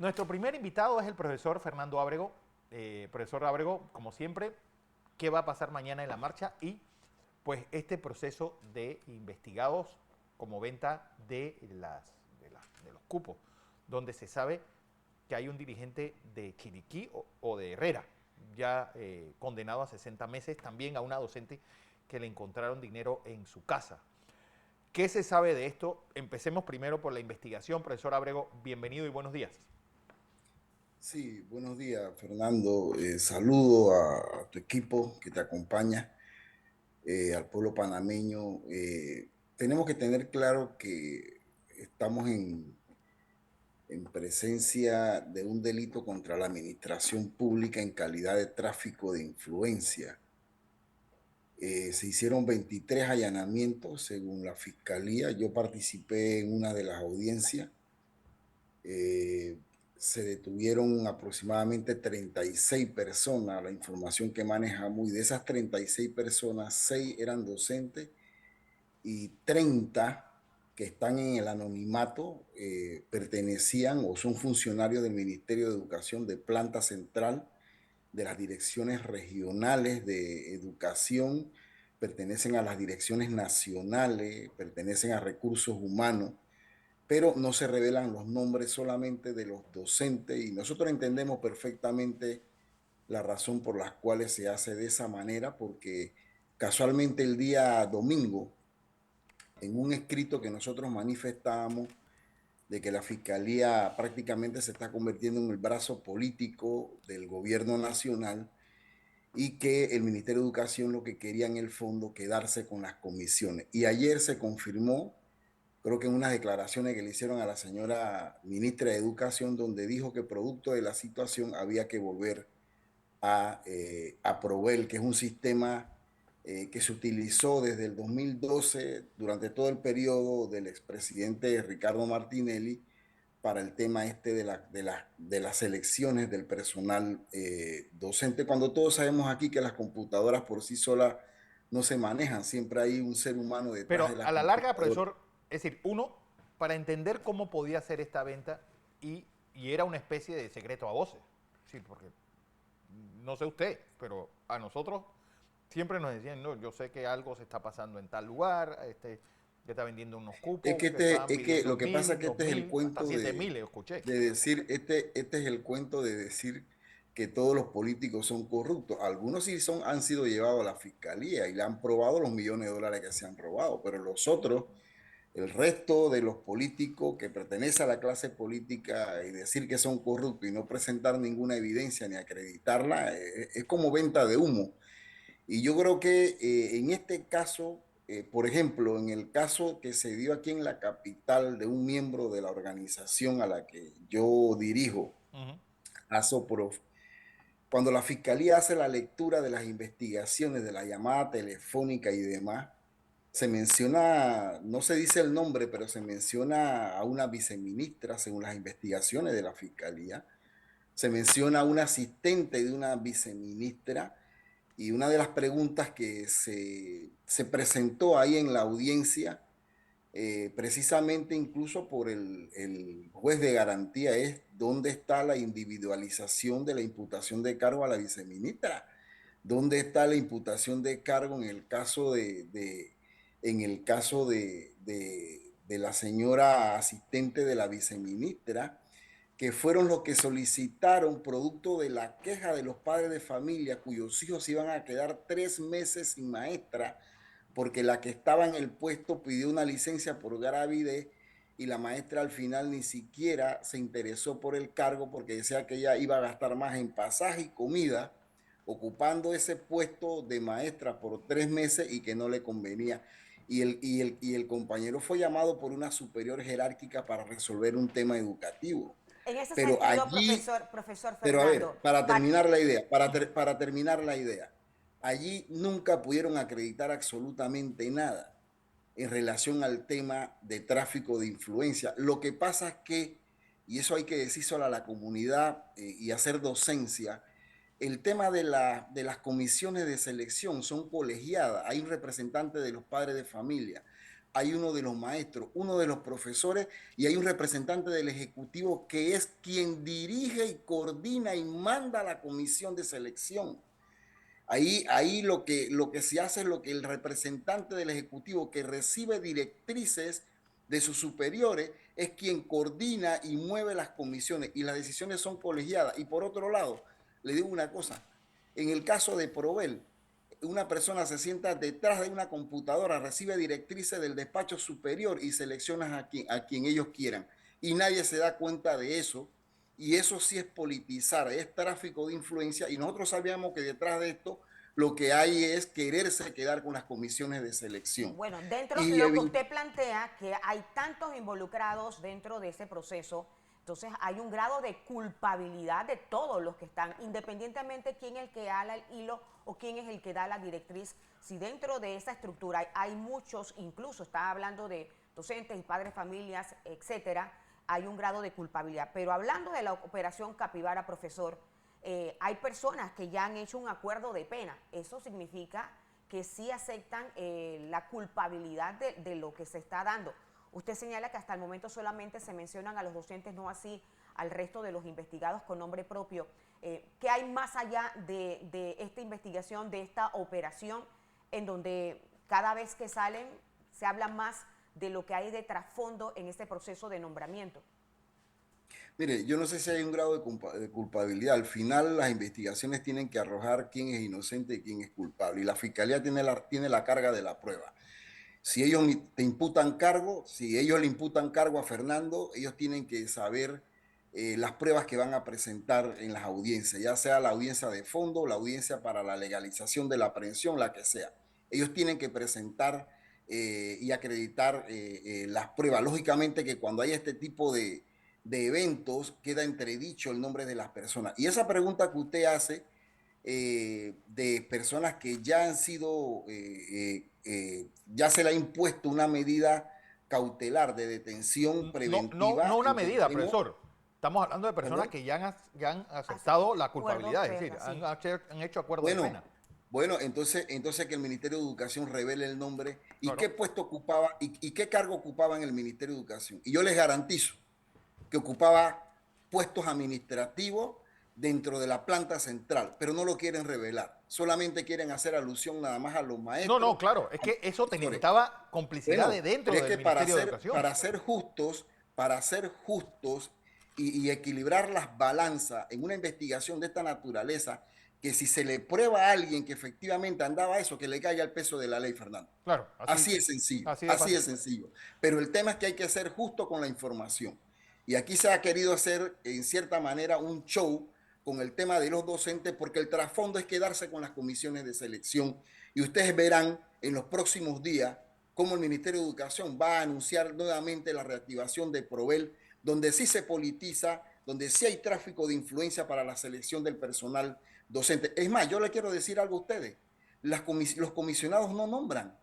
Nuestro primer invitado es el profesor Fernando Ábrego. Profesor Ábrego, como siempre, ¿qué va a pasar mañana en la marcha? Y pues este proceso de investigados como venta de los cupos, donde se sabe que hay un dirigente de Chiriquí o de Herrera, ya condenado a 60 meses, también a una docente que le encontraron dinero en su casa. ¿Qué se sabe de esto? Empecemos primero por la investigación. Profesor Ábrego, bienvenido y buenos días. Sí, buenos días, Fernando. Saludo a tu equipo que te acompaña, al pueblo panameño. Tenemos que tener claro que estamos en presencia de un delito contra la administración pública en calidad de tráfico de influencia. Se hicieron 23 allanamientos según la fiscalía. Yo participé en una de las audiencias. Eh, Se detuvieron aproximadamente 36 personas, la información que manejamos, y de esas 36 personas, 6 eran docentes y 30 que están en el anonimato pertenecían o son funcionarios del Ministerio de Educación de planta central, de las direcciones regionales de educación, pertenecen a las direcciones nacionales, pertenecen a recursos humanos, pero no se revelan los nombres solamente de los docentes y nosotros entendemos perfectamente la razón por la cual se hace de esa manera, porque casualmente el día domingo, en un escrito que nosotros manifestábamos de que la fiscalía prácticamente se está convirtiendo en el brazo político del gobierno nacional y que el Ministerio de Educación lo que quería en el fondo quedarse con las comisiones. Y ayer se confirmó, creo que en unas declaraciones que le hicieron a la señora ministra de Educación, donde dijo que producto de la situación había que volver a Provel, que es un sistema que se utilizó desde el 2012 durante todo el periodo del expresidente Ricardo Martinelli para el tema este de las elecciones del personal docente, cuando todos sabemos aquí que las computadoras por sí solas no se manejan, siempre hay un ser humano detrás Pero de las a la larga, computadoras. profesor, es decir, uno, para entender cómo podía ser esta venta y, y era una especie de secreto a voces. Sí, porque no sé usted, pero a nosotros siempre nos decían, no, yo sé que algo se está pasando en tal lugar, que está vendiendo unos cupos, que estaban Es que pidiendo lo que pasa es mil, que dos este es el mil, hasta cuento 7.000, escuché. de decir, este es el cuento de decir que todos los políticos son corruptos. Algunos sí son, han sido llevados a la fiscalía y le han probado los millones de dólares que se han robado, pero los otros, el resto de los políticos que pertenecen a la clase política y decir que son corruptos y no presentar ninguna evidencia ni acreditarla, es como venta de humo. Y yo creo que en este caso, por ejemplo, en el caso que se dio aquí en la capital de un miembro de la organización a la que yo dirijo, Uh -huh. ASOPROF, cuando la fiscalía hace la lectura de las investigaciones de la llamada telefónica y demás, se menciona, no se dice el nombre, pero se menciona a una viceministra según las investigaciones de la fiscalía, se menciona a una asistente de una viceministra y una de las preguntas que se presentó ahí en la audiencia, precisamente incluso por el juez de garantía, es dónde está la individualización de la imputación de cargo a la viceministra, dónde está la imputación de cargo en el caso en el caso de la señora asistente de la viceministra, que fueron los que solicitaron, producto de la queja de los padres de familia cuyos hijos iban a quedar 3 meses sin maestra, porque la que estaba en el puesto pidió una licencia por gravidez y la maestra al final ni siquiera se interesó por el cargo porque decía que ella iba a gastar más en pasaje y comida ocupando ese puesto de maestra por 3 meses y que no le convenía. Y el compañero fue llamado por una superior jerárquica para resolver un tema educativo. En ese Pero sentido, allí, profesor pero a Fernando, ver, para terminar la idea, para terminar la idea, allí nunca pudieron acreditar absolutamente nada en relación al tema de tráfico de influencia. Lo que pasa es que, y eso hay que decírselo a la comunidad y hacer docencia, el tema de las comisiones de selección son colegiadas, hay un representante de los padres de familia. hay uno de los maestros, uno de los profesores y hay un representante del Ejecutivo que es quien dirige y coordina y manda a la comisión de selección. Ahí lo que se hace es lo que el representante del Ejecutivo que recibe directrices de sus superiores es quien coordina y mueve las comisiones y las decisiones son colegiadas. Y por otro lado, le digo una cosa, en el caso de Provel, una persona se sienta detrás de una computadora, recibe directrices del despacho superior y selecciona a quien ellos quieran. Y nadie se da cuenta de eso. Y eso sí es politizar, es tráfico de influencia. Y nosotros sabíamos que detrás de esto lo que hay es quererse quedar con las comisiones de selección. Bueno, dentro de Y lo que usted plantea, que hay tantos involucrados dentro de ese proceso, entonces hay un grado de culpabilidad de todos los que están, independientemente quién es el que ala el hilo o quién es el que da la directriz. Si dentro de esa estructura hay muchos, incluso está hablando de docentes y padres, familias, etcétera, hay un grado de culpabilidad. Pero hablando de la operación Capibara, profesor, hay personas que ya han hecho un acuerdo de pena. Eso significa que sí aceptan la culpabilidad de lo que se está dando. Usted señala que hasta el momento solamente se mencionan a los docentes, no así al resto de los investigados con nombre propio. ¿Qué hay más allá de esta investigación, de esta operación, en donde cada vez que salen se habla más de lo que hay de trasfondo en este proceso de nombramiento? mire, yo no sé si hay un grado de culpabilidad. Al final las investigaciones tienen que arrojar quién es inocente y quién es culpable. Y la fiscalía tiene la carga de la prueba. Si ellos te imputan cargo, si ellos le imputan cargo a Fernando, ellos tienen que saber las pruebas que van a presentar en las audiencias, ya sea la audiencia de fondo, la audiencia para la legalización de la aprehensión, la que sea. Ellos tienen que presentar y acreditar las pruebas. Lógicamente que cuando hay este tipo de eventos queda entredicho el nombre de las personas. Y esa pregunta que usted hace de personas que ya han sido, ya se le ha impuesto una medida cautelar de detención No preventiva, una medida, entendemos, profesor. Estamos hablando de personas perdón, que ya han aceptado la Acuerdos, culpabilidad, es decir, sí. han hecho acuerdo de bueno, pena. bueno, entonces que el Ministerio de Educación revele el nombre y Claro. qué puesto ocupaba y qué cargo ocupaba en el Ministerio de Educación. Y yo les garantizo que ocupaba puestos administrativos dentro de la planta central, pero no lo quieren revelar. Solamente quieren hacer alusión nada más a los No, maestros, no, claro, es a los que eso profesores. necesitaba complicidad de Bueno, pero dentro es del que Ministerio de Educación. para ser justos y equilibrar las balanzas en una investigación de esta naturaleza, que si se le prueba a alguien que efectivamente andaba eso, que le caiga el peso de la ley, Fernando. Claro, Así así de es fácil. sencillo. Pero el tema es que hay que ser justo con la información. Y aquí se ha querido hacer, en cierta manera, un show con el tema de los docentes, porque el trasfondo es quedarse con las comisiones de selección. Y ustedes verán en los próximos días cómo el Ministerio de Educación va a anunciar nuevamente la reactivación de Provel, donde sí se politiza, donde sí hay tráfico de influencia para la selección del personal docente. Es más, yo le quiero decir algo a ustedes. Los comisionados no nombran.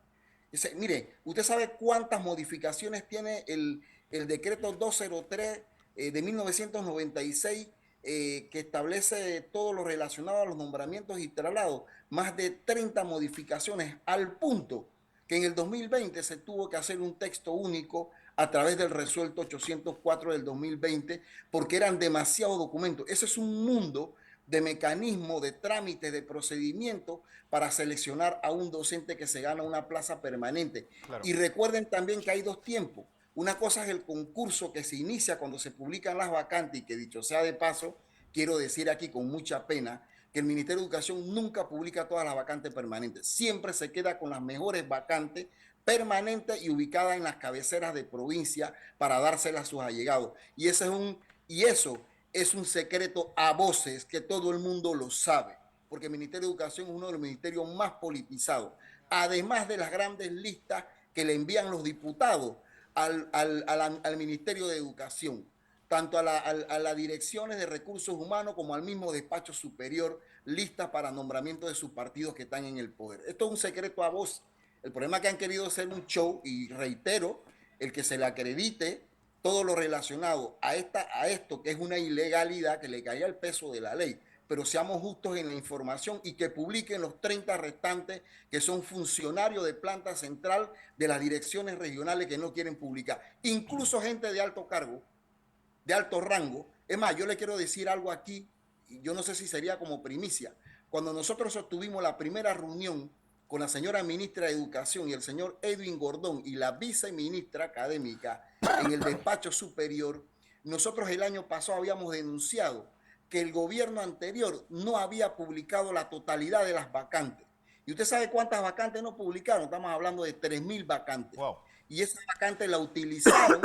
Mire, ¿usted sabe cuántas modificaciones tiene el decreto 203 de 1996 que establece todo lo relacionado a los nombramientos y traslados? Más de 30 modificaciones al punto que en el 2020 se tuvo que hacer un texto único a través del resuelto 804 del 2020 porque eran demasiados documentos. Ese es un mundo de mecanismo, de trámites, de procedimientos para seleccionar a un docente que se gana una plaza permanente. Claro. Y recuerden también que hay dos tiempos. Una cosa es el concurso que se inicia cuando se publican las vacantes y que dicho sea de paso, quiero decir aquí con mucha pena que el Ministerio de Educación nunca publica todas las vacantes permanentes. Siempre se queda con las mejores vacantes permanentes y ubicadas en las cabeceras de provincia para dárselas a sus allegados. Y eso es un secreto a voces que todo el mundo lo sabe, porque el Ministerio de Educación es uno de los ministerios más politizados, además de las grandes listas que le envían los diputados al Ministerio de Educación, tanto a las direcciones de recursos humanos como al mismo despacho superior, listas para nombramiento de sus partidos que están en el poder. Esto es un secreto a voz. El problema es que han querido hacer un show, y reitero, el que se le acredite todo lo relacionado a esto, que es una ilegalidad, que le caía el peso de la ley. pero seamos justos en la información y que publiquen los 30 restantes que son funcionarios de planta central de las direcciones regionales que no quieren publicar. Incluso gente de alto cargo, de alto rango. Es más, yo le quiero decir algo aquí, y yo no sé si sería como primicia. Cuando nosotros obtuvimos la primera reunión con la señora ministra de Educación y el señor Edwin Gordón y la viceministra académica en el despacho superior, nosotros el año pasado habíamos denunciado que el gobierno anterior no había publicado la totalidad de las vacantes. ¿Y usted sabe cuántas vacantes no publicaron? Estamos hablando de 3.000 vacantes. Wow. Y esa vacante la utilizaron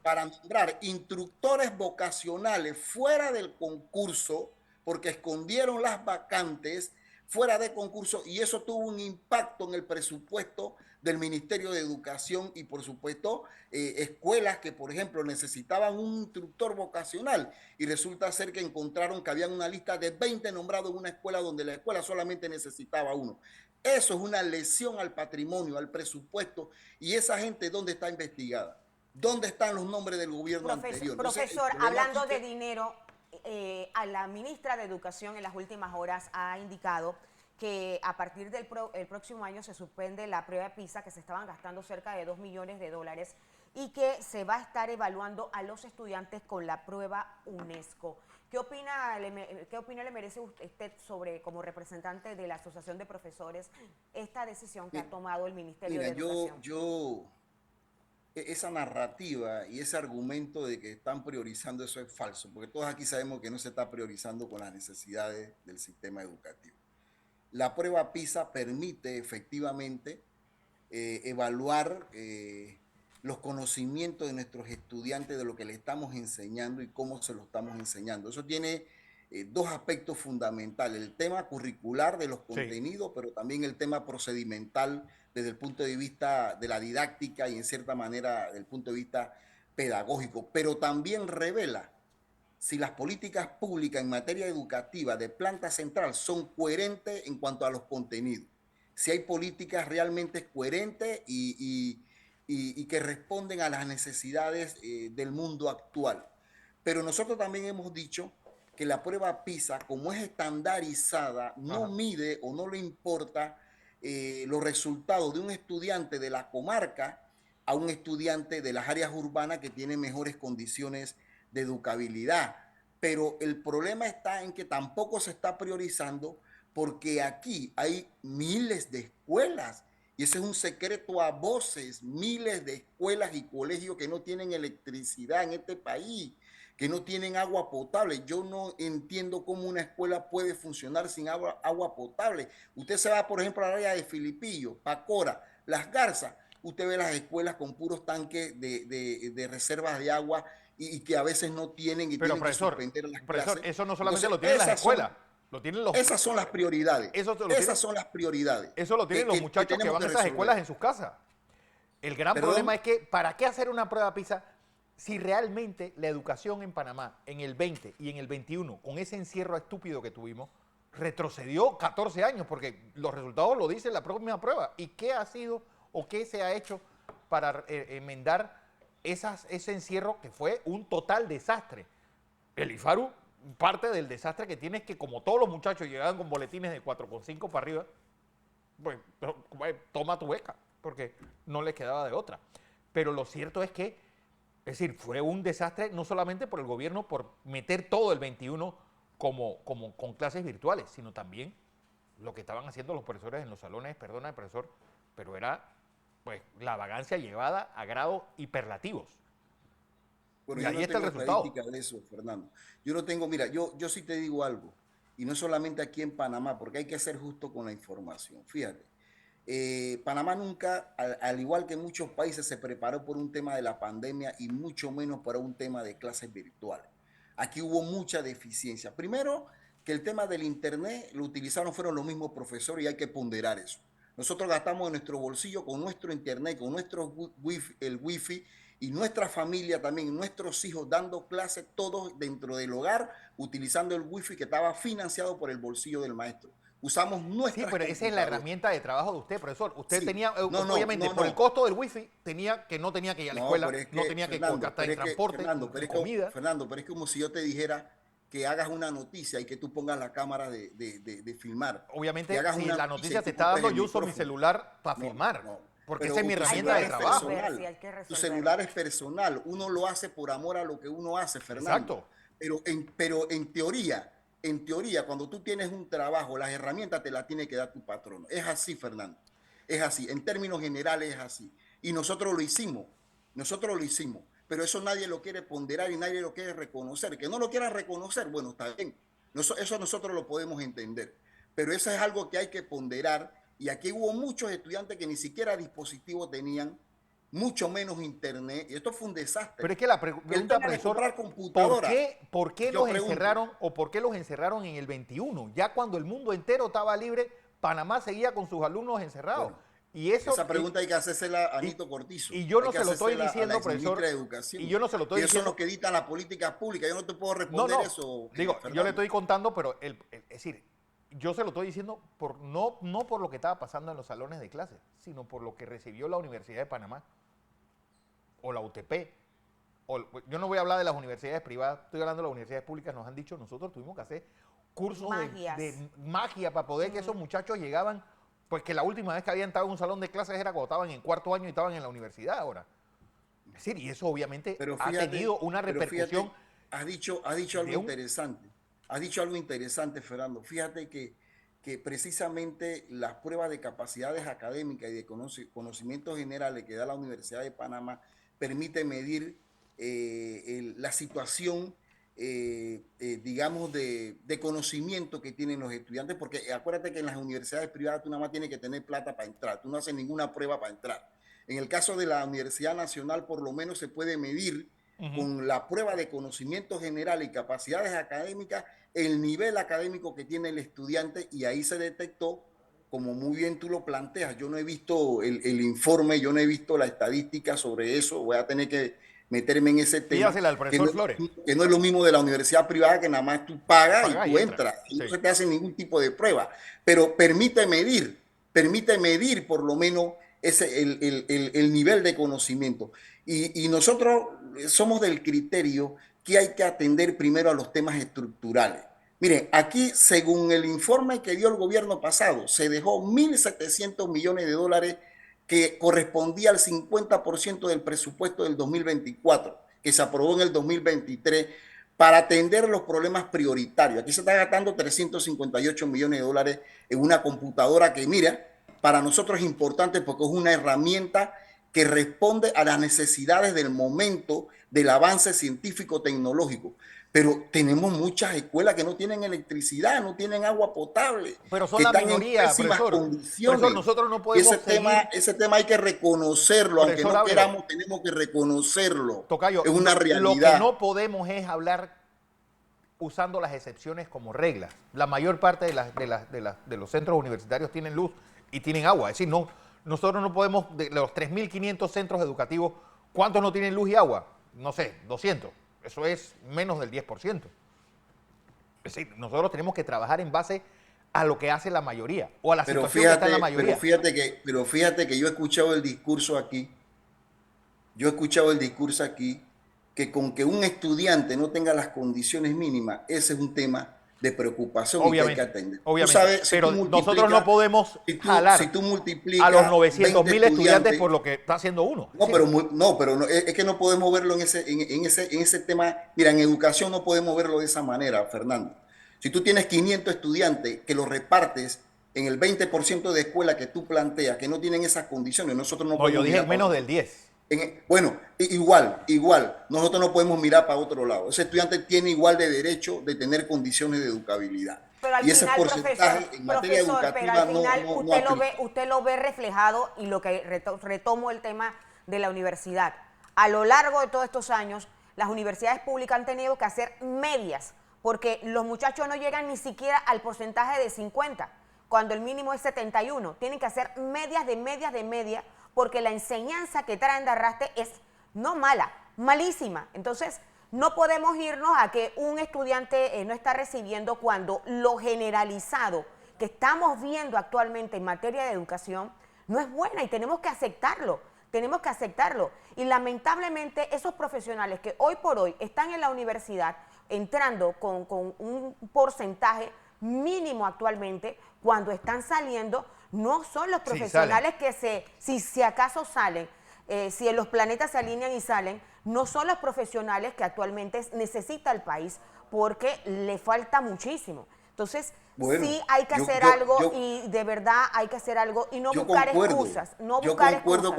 para nombrar instructores vocacionales fuera del concurso, porque escondieron las vacantes fuera de concurso, y eso tuvo un impacto en el presupuesto del Ministerio de Educación y, por supuesto, escuelas que, por ejemplo, necesitaban un instructor vocacional y resulta ser que encontraron que había una lista de 20 nombrados en una escuela donde la escuela solamente necesitaba uno. Eso es una lesión al patrimonio, al presupuesto, y esa gente, ¿dónde está investigada? ¿Dónde están los nombres del gobierno anterior? Profesor, hablando de dinero, a la ministra de Educación en las últimas horas ha indicado que a partir del próximo año se suspende la prueba PISA, que se estaban gastando cerca de 2 millones de dólares, y que se va a estar evaluando a los estudiantes con la prueba UNESCO. ¿Qué opinión le merece usted sobre, como representante de la Asociación de Profesores, esta decisión que ha tomado el Ministerio de Educación? Esa narrativa y ese argumento de que están priorizando eso es falso, porque todos aquí sabemos que no se está priorizando con las necesidades del sistema educativo. La prueba PISA permite efectivamente evaluar los conocimientos de nuestros estudiantes, de lo que le estamos enseñando y cómo se lo estamos enseñando. Eso tiene dos aspectos fundamentales: el tema curricular de los contenidos, sí, pero también el tema procedimental desde el punto de vista de la didáctica y en cierta manera desde el punto de vista pedagógico, pero también revela si las políticas públicas en materia educativa de planta central son coherentes en cuanto a los contenidos, si hay políticas realmente coherentes y que responden a las necesidades del mundo actual. Pero nosotros también hemos dicho que la prueba PISA, como es estandarizada, no mide o no le importa los resultados de un estudiante de la comarca a un estudiante de las áreas urbanas que tiene mejores condiciones de educabilidad. Pero el problema está en que tampoco se está priorizando, porque aquí hay miles de escuelas, y ese es un secreto a voces, miles de escuelas y colegios que no tienen electricidad en este país, que no tienen agua potable. Yo no entiendo cómo una escuela puede funcionar sin agua potable. Usted se va, por ejemplo, a la área de Filipillo, Pacora, Las Garzas, usted ve las escuelas con puros tanques de reservas de agua y que a veces no tienen y tienen que suspender las clases. Eso no solamente lo tienen las escuelas, lo tienen los... Esas son las prioridades. Esas son las prioridades. Eso lo tienen los muchachos que van a esas escuelas en sus casas. El gran problema es que, ¿para qué hacer una prueba PISA si realmente la educación en Panamá en el 20 y en el 21, con ese encierro estúpido que tuvimos, retrocedió 14 años? Porque los resultados lo dice la propia prueba. ¿Y qué ha sido o qué se ha hecho para enmendar ese encierro que fue un total desastre? El IFARU, parte del desastre que tiene es que, como todos los muchachos llegaban con boletines de 4,5 para arriba, pues toma tu beca, porque no les quedaba de otra. Pero lo cierto es que, es decir, fue un desastre no solamente por el gobierno por meter todo el 21 con clases virtuales, sino también lo que estaban haciendo los profesores en los salones, perdona, profesor, pero era pues la vagancia llevada a grados hiperlativos. Bueno, y ahí está el resultado. De eso, Fernando. Yo no tengo, mira, yo sí te digo algo, y no solamente aquí en Panamá, porque hay que ser justo con la información. Fíjate, Panamá nunca, al igual que muchos países, se preparó por un tema de la pandemia y mucho menos para un tema de clases virtuales. Aquí hubo mucha deficiencia. Primero, que el tema del internet lo utilizaron fueron los mismos profesores y hay que ponderar eso. Nosotros gastamos en nuestro bolsillo con nuestro internet, con nuestro el wifi, y nuestra familia también, nuestros hijos dando clases todos dentro del hogar, utilizando el wifi que estaba financiado por el bolsillo del maestro. Usamos nuestra. Sí, pero esa es la herramienta de trabajo de usted, profesor. Usted tenía, obviamente, por el costo del wifi, no tenía que ir a la escuela, no tenía que gastar en transporte, en comida. Fernando, pero es como si yo te dijera que hagas una noticia y que tú pongas la cámara de filmar. Obviamente, hagas si una la noticia noticia y te tú está compres dando, el yo uso mi micrófono. celular para No, filmar, no. porque Pero esa es mi tu herramienta celular de es trabajo. personal. Sí, hay que Tu resolverlo. celular es personal. Uno lo hace por amor a lo que uno hace, Fernando. Exacto. Pero en teoría, cuando tú tienes un trabajo, las herramientas te las tiene que dar tu patrono. Es así, Fernando. Es así. En términos generales es así. Y nosotros lo hicimos. Nosotros lo hicimos. Pero eso nadie lo quiere ponderar y nadie lo quiere reconocer. Que no lo quieran reconocer, bueno, está bien. Eso nosotros lo podemos entender. Pero eso es algo que hay que ponderar. Y aquí hubo muchos estudiantes que ni siquiera dispositivos tenían, mucho menos internet. Y esto fue un desastre. Pero es que la El pregunta, tema de profesor, comprar computadoras. ¿por qué Yo los pregunto. encerraron o por qué los encerraron en el 21? Ya cuando el mundo entero estaba libre, Panamá seguía con sus alumnos encerrados. Bueno, Y eso, esa pregunta hay que hacérsela a Anito Cortizo. y yo Hay no que se lo estoy hacérsela a la diciendo, exministra profesor, de Educación. y yo no se lo estoy Ellos son diciendo. los que dictan la política pública. Yo no te puedo No, responder no, eso, digo, yo Fernando. le estoy contando, pero es decir, yo se lo estoy diciendo no por lo que estaba pasando en los salones de clase, sino por lo que recibió la Universidad de Panamá o la UTP. Yo no voy a hablar de las universidades privadas, estoy hablando de las universidades públicas. Nos han dicho, nosotros tuvimos que hacer cursos de magia para poder que esos muchachos llegaban, pues que la última vez que habían estado en un salón de clases era cuando estaban en cuarto año y estaban en la universidad ahora. Es decir, y eso obviamente Pero ha tenido una pero repercusión. has dicho algo interesante. Has dicho algo interesante, Fernando. Fíjate que precisamente las pruebas de capacidades académicas y de conocimientos generales que da la Universidad de Panamá permite medir la situación, digamos, de conocimiento que tienen los estudiantes, porque acuérdate que en las universidades privadas tú nada más tienes que tener plata para entrar, tú no haces ninguna prueba para entrar. En el caso de la Universidad Nacional, por lo menos se puede medir con la prueba de conocimiento general y capacidades académicas el nivel académico que tiene el estudiante, y ahí se detectó, como muy bien tú lo planteas. Yo no he visto el informe, yo no he visto la estadística sobre eso, voy a tener que meterme en ese tema, Pídasela al profesor Flores. que no es lo mismo de la universidad privada, que nada más tú pagas y tú entras, y sí. no se te hace ningún tipo de prueba, pero permite medir por lo menos el nivel de conocimiento. Y nosotros somos del criterio que hay que atender primero a los temas estructurales. Miren, aquí, según el informe que dio el gobierno pasado, se dejó 1.700 millones de dólares, que correspondía al 50% del presupuesto del 2024, que se aprobó en el 2023, para atender los problemas prioritarios. Aquí se está gastando 358 millones de dólares en una computadora que, mira, para nosotros es importante porque es una herramienta que responde a las necesidades del momento del avance científico-tecnológico. Pero tenemos muchas escuelas que no tienen electricidad, no tienen agua potable, Pero son que la están minoría, en pésimas profesor. condiciones. Profesor, nosotros no Y podemos ese tema hay que reconocerlo, aunque Profesor no Ábrego, queramos, tenemos que reconocerlo. Tocayo, Es una lo que realidad. no podemos es hablar usando las excepciones como reglas. La mayor parte de los centros universitarios tienen luz y tienen agua. Es decir, nosotros no podemos, de los 3.500 centros educativos, ¿cuántos no tienen luz y agua? No sé, 200. Eso es menos del 10%. Es decir, nosotros tenemos que trabajar en base a lo que hace la mayoría o a la situación que está en la mayoría. Pero fíjate que yo he escuchado el discurso aquí, que con que un estudiante no tenga las condiciones mínimas, ese es un tema de preocupación y que hay que atender. Obviamente, Tú sabes, pero nosotros no podemos jalar si tú a los multiplicas 900.000 estudiantes por lo que está haciendo uno. No, Sí. pero es que no podemos verlo en ese tema. Mira, en educación no podemos verlo de esa manera, Fernando. Si tú tienes 500 estudiantes que los repartes en el 20% de escuelas que tú planteas, que no tienen esas condiciones, nosotros no No, podemos yo dije mirar menos para del 10. bueno, igual, nosotros no podemos mirar para otro lado. Ese estudiante tiene igual de derecho de tener condiciones de educabilidad. Pero al Y ese final, porcentaje en materia pero al educativa final no usted lo ve reflejado, y lo que retomo el tema de la universidad. A lo largo de todos estos años, las universidades públicas han tenido que hacer medias, porque los muchachos no llegan ni siquiera al porcentaje de 50, cuando el mínimo es 71. Tienen que hacer medias de medias de medias, porque la enseñanza que traen de arrastre es no mala, malísima. Entonces, no podemos irnos a que un estudiante no está recibiendo, cuando lo generalizado que estamos viendo actualmente en materia de educación no es buena, y tenemos que aceptarlo. Tenemos que aceptarlo. Y lamentablemente esos profesionales que hoy por hoy están en la universidad, entrando con un porcentaje mínimo actualmente, cuando están saliendo, no son los profesionales si acaso salen, si los planetas se alinean y salen, no son los profesionales que actualmente necesita el país, porque le falta muchísimo. Entonces, bueno, sí hay que hacer algo y de verdad hay que hacer algo y no buscar excusas. Yo concuerdo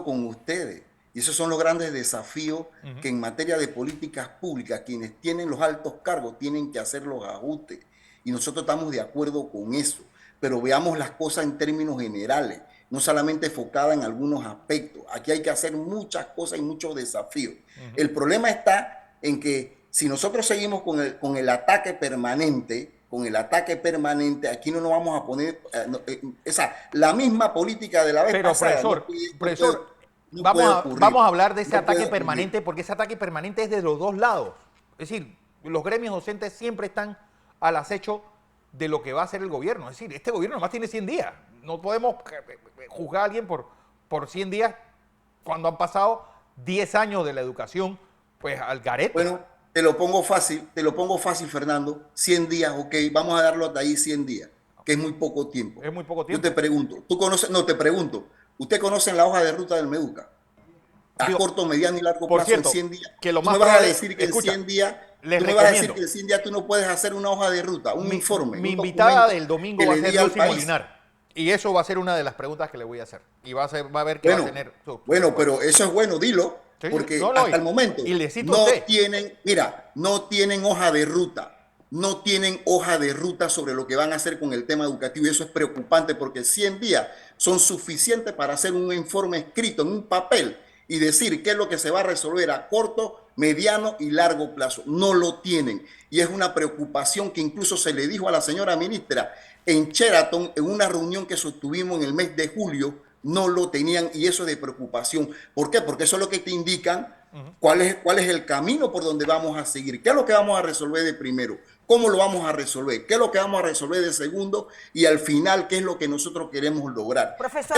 con ustedes. Y esos son los grandes desafíos que en materia de políticas públicas, quienes tienen los altos cargos tienen que hacer los ajustes. Y nosotros estamos de acuerdo con eso. Pero veamos las cosas en términos generales, no solamente enfocada en algunos aspectos. Aquí hay que hacer muchas cosas y muchos desafíos. El problema está en que si nosotros seguimos con el ataque permanente, aquí no nos vamos a poner la misma política de la vez pasada. Profesor, vamos a hablar de ese ataque permanente, porque ese ataque permanente es de los dos lados. Es decir, los gremios docentes siempre están al acecho de lo que va a hacer el gobierno. Es decir, este gobierno nomás tiene 100 días. No podemos juzgar a alguien por 100 días cuando han pasado 10 años de la educación, pues al garete. Bueno, te lo pongo fácil, Fernando. 100 días, ok, vamos a darlo hasta ahí 100 días, que es muy poco tiempo. Es muy poco tiempo. Yo te pregunto, ¿usted conoce la hoja de ruta del MEDUCA? A corto, mediano y largo plazo, cierto, en 100 días. Que lo ¿Tú más me vas a probable, decir que escucha, en 100 días, les tú me vas a decir recomiendo. que en 100 días tú no puedes hacer una hoja de ruta, un informe? Mi un invitada del domingo que va a le ser diga al Lucy país? Molinar. Y eso va a ser una de las preguntas que le voy a hacer. Y va a ver que va a tener... Bueno, pero eso es bueno, dilo. Sí, Porque no, hasta el momento y le cito no a usted. no tienen hoja de ruta. No tienen hoja de ruta sobre lo que van a hacer con el tema educativo. Y eso es preocupante porque 100 días son suficientes para hacer un informe escrito en un papel y decir qué es lo que se va a resolver a corto, mediano y largo plazo. No lo tienen. Y es una preocupación que incluso se le dijo a la señora ministra en Sheraton, en una reunión que sostuvimos en el mes de julio, no lo tenían, y eso es de preocupación. ¿Por qué? Porque eso es lo que te indican cuál es el camino por donde vamos a seguir, qué es lo que vamos a resolver de primero, cómo lo vamos a resolver, qué es lo que vamos a resolver de segundo y al final qué es lo que nosotros queremos lograr. Profesor,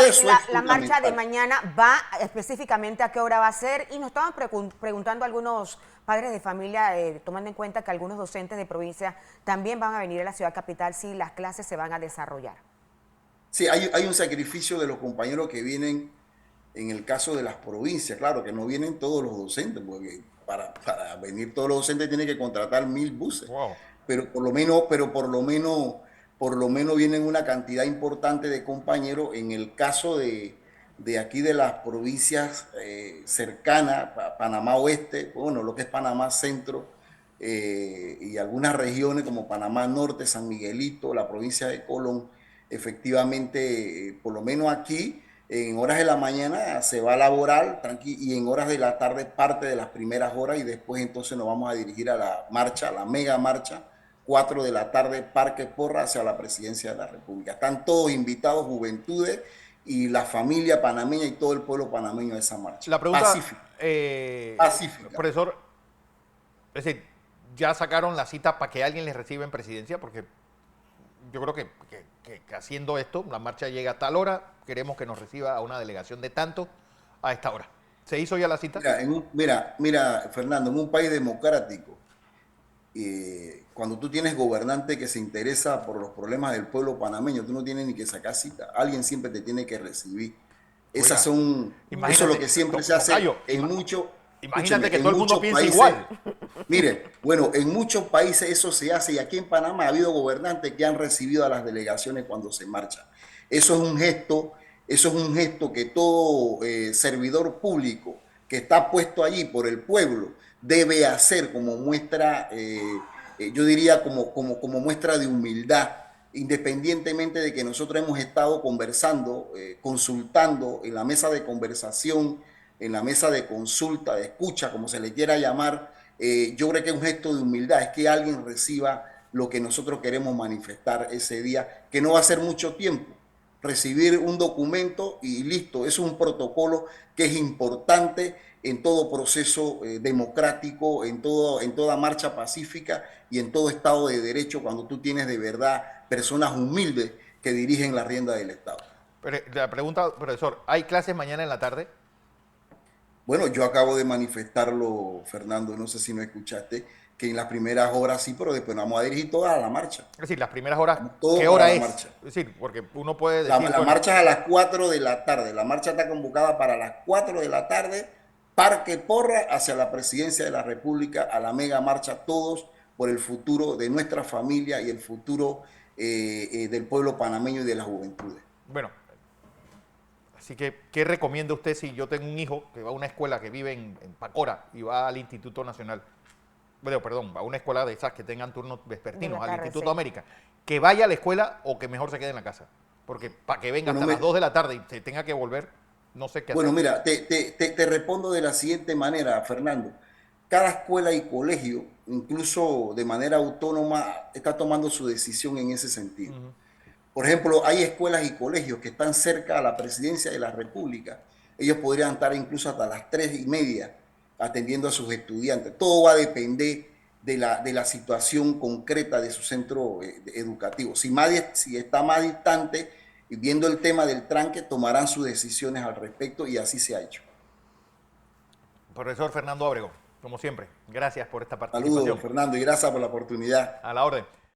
la marcha de mañana va específicamente a qué hora va a ser, y nos estaban preguntando algunos padres de familia, tomando en cuenta que algunos docentes de provincia también van a venir a la ciudad capital, si las clases se van a desarrollar. Sí, hay un sacrificio de los compañeros que vienen en el caso de las provincias. Claro que no vienen todos los docentes, porque para venir todos los docentes tienen que contratar 1000 buses. Wow. Pero por lo menos vienen una cantidad importante de compañeros. En el caso de aquí de las provincias cercanas, Panamá Oeste, bueno, lo que es Panamá Centro, y algunas regiones como Panamá Norte, San Miguelito, la provincia de Colón, efectivamente, por lo menos aquí, en horas de la mañana se va a laborar y en horas de la tarde parte de las primeras horas, y después entonces nos vamos a dirigir a la marcha, la mega marcha, 4 de la tarde, Parque Porra, hacia la presidencia de la República. Están todos invitados, juventudes y la familia panameña y todo el pueblo panameño a esa marcha. La pregunta, Pacífica. Profesor, es decir, ya sacaron la cita para que alguien les reciba en presidencia, porque yo creo que haciendo esto, la marcha llega a tal hora, queremos que nos reciba a una delegación de tanto a esta hora. ¿Se hizo ya la cita? Mira, Fernando, en un país democrático, cuando tú tienes gobernante que se interesa por los problemas del pueblo panameño, tú no tienes ni que sacar cita. Alguien siempre te tiene que recibir. Eso es lo que siempre se hace en muchos. Imagínate que todo el mundo piensa igual. Mire, bueno, en muchos países eso se hace, y aquí en Panamá ha habido gobernantes que han recibido a las delegaciones cuando se marchan. Eso es un gesto que todo servidor público que está puesto allí por el pueblo debe hacer como muestra, yo diría como muestra de humildad, independientemente de que nosotros hemos estado conversando, consultando en la mesa de conversación, en la mesa de consulta, de escucha, como se le quiera llamar. Yo creo que es un gesto de humildad, es que alguien reciba lo que nosotros queremos manifestar ese día, que no va a ser mucho tiempo. Recibir un documento y listo. Eso es un protocolo que es importante en todo proceso democrático, en toda marcha pacífica y en todo Estado de Derecho, cuando tú tienes de verdad personas humildes que dirigen la rienda del Estado. Pero la pregunta, profesor, ¿hay clases mañana en la tarde? Bueno, yo acabo de manifestarlo, Fernando, no sé si no escuchaste, que en las primeras horas sí, pero después nos vamos a dirigir todas a la marcha. Es decir, las primeras horas, Vamos todos ¿qué para hora la es? marcha. Es decir, porque uno puede La, decir, la bueno, marcha es a las 4 de la tarde. La marcha está convocada para las 4 de la tarde. Parque Porra hacia la presidencia de la República, a la mega marcha, todos por el futuro de nuestra familia y el futuro del pueblo panameño y de las juventudes. bueno, así que, ¿qué recomienda usted si yo tengo un hijo que va a una escuela que vive en Pacora y va al Instituto Nacional? Bueno, perdón, va a una escuela de esas que tengan turnos De vespertinos, la al tarde, Instituto sí. América. ¿Que vaya a la escuela o que mejor se quede en la casa? Porque para que venga Bueno, hasta las me, 2 de la tarde y se tenga que volver, no sé qué Bueno, hacer. mira, te respondo de la siguiente manera, Fernando. Cada escuela y colegio, incluso de manera autónoma, está tomando su decisión en ese sentido. Ujú. Por ejemplo, hay escuelas y colegios que están cerca a la presidencia de la República. Ellos podrían estar incluso hasta las 3:30 atendiendo a sus estudiantes. Todo va a depender de la situación concreta de su centro educativo. Si está más distante y viendo el tema del tranque, tomarán sus decisiones al respecto y así se ha hecho. Profesor Fernando Ábrego, como siempre, gracias por esta Saludos, participación. Fernando, y gracias por la oportunidad. A la orden.